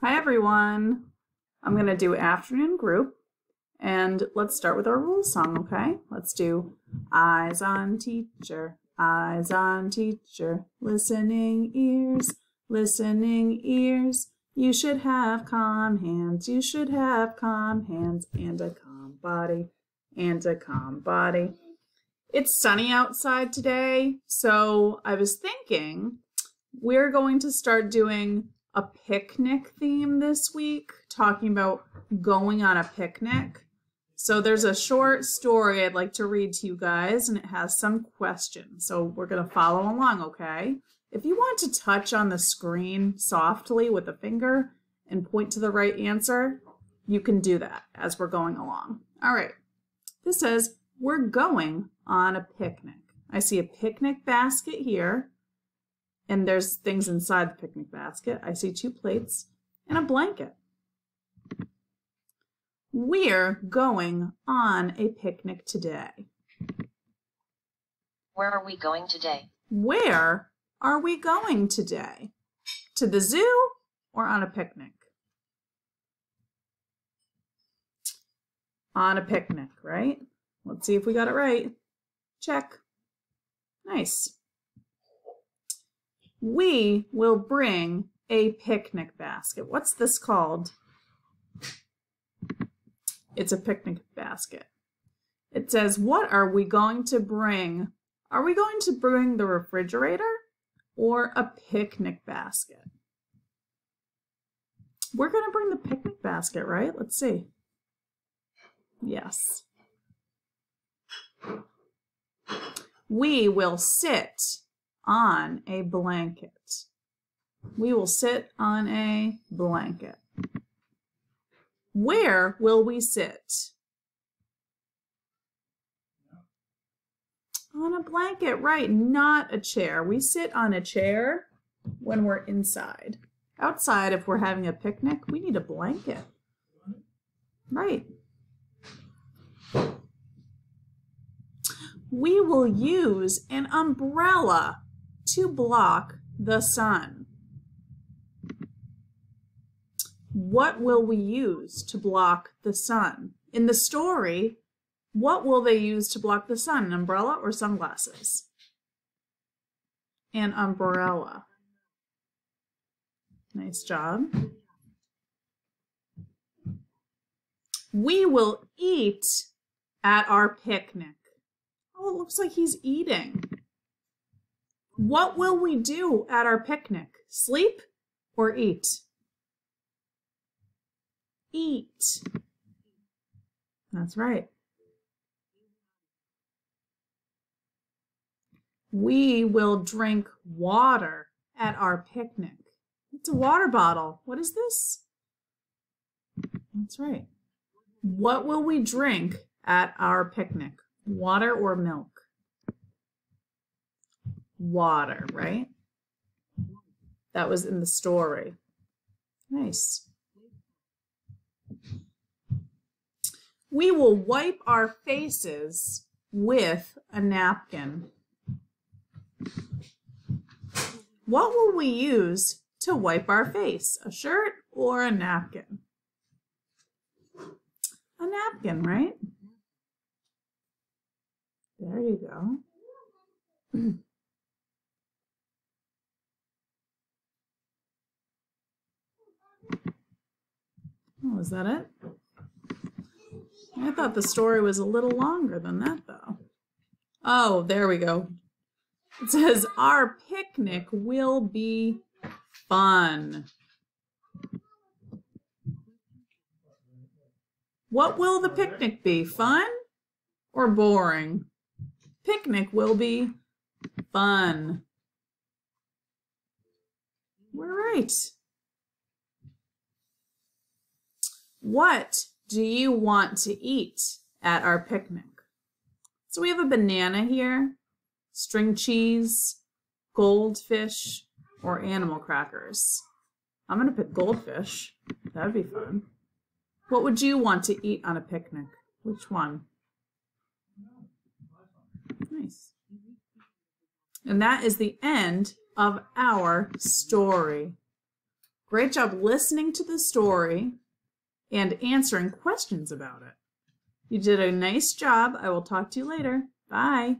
Hi everyone. I'm going to do afternoon group, and let's start with our rule song, okay? Let's do eyes on teacher, listening ears, you should have calm hands, and a calm body, It's sunny outside today, so I was thinking we're going to start doing a picnic theme this week, talking about going on a picnic. So there's a short story I'd like to read to you guys, and it has some questions. So we're going to follow along, okay? If you want to touch on the screen softly with a finger and point to the right answer, you can do that as we're going along. All right. This says, we're going on a picnic. I see a picnic basket here. And there's things inside the picnic basket. I see 2 plates and a blanket. We're going on a picnic today. Where are we going today? Where are we going today? To the zoo or on a picnic? On a picnic, right? Let's see if we got it right. Check. Nice. We will bring a picnic basket. What's this called? It's a picnic basket. It says, what are we going to bring? Are we going to bring the refrigerator or a picnic basket? We're going to bring the picnic basket, right? Let's see. Yes. We will sit on a blanket. We will sit on a blanket. Where will we sit? On a blanket, right, not a chair. We sit on a chair when we're inside. Outside, if we're having a picnic, we need a blanket. Right. We will use an umbrella to block the sun. What will we use to block the sun? In the story, what will they use to block the sun? An umbrella or sunglasses? An umbrella. Nice job. We will eat at our picnic. Oh, it looks like he's eating. What will we do at our picnic? Sleep or eat? Eat. That's right. We will drink water at our picnic. It's a water bottle. What is this? That's right. What will we drink at our picnic? Water or milk? Water, right? That was in the story. Nice. We will wipe our faces with a napkin. What will we use to wipe our face? A shirt or a napkin? A napkin, right? There you go. Oh, is that it? I thought the story was a little longer than that, though. Oh, there we go. It says, our picnic will be fun. What will the picnic be? Fun or boring? Picnic will be fun. We're right. What do you want to eat at our picnic? So we have a banana here, string cheese, goldfish, or animal crackers. I'm going to pick goldfish. That would be fun. What would you want to eat on a picnic? Which one? Nice. And that is the end of our story. Great job listening to the story and answering questions about it. You did a nice job. I will talk to you later. Bye.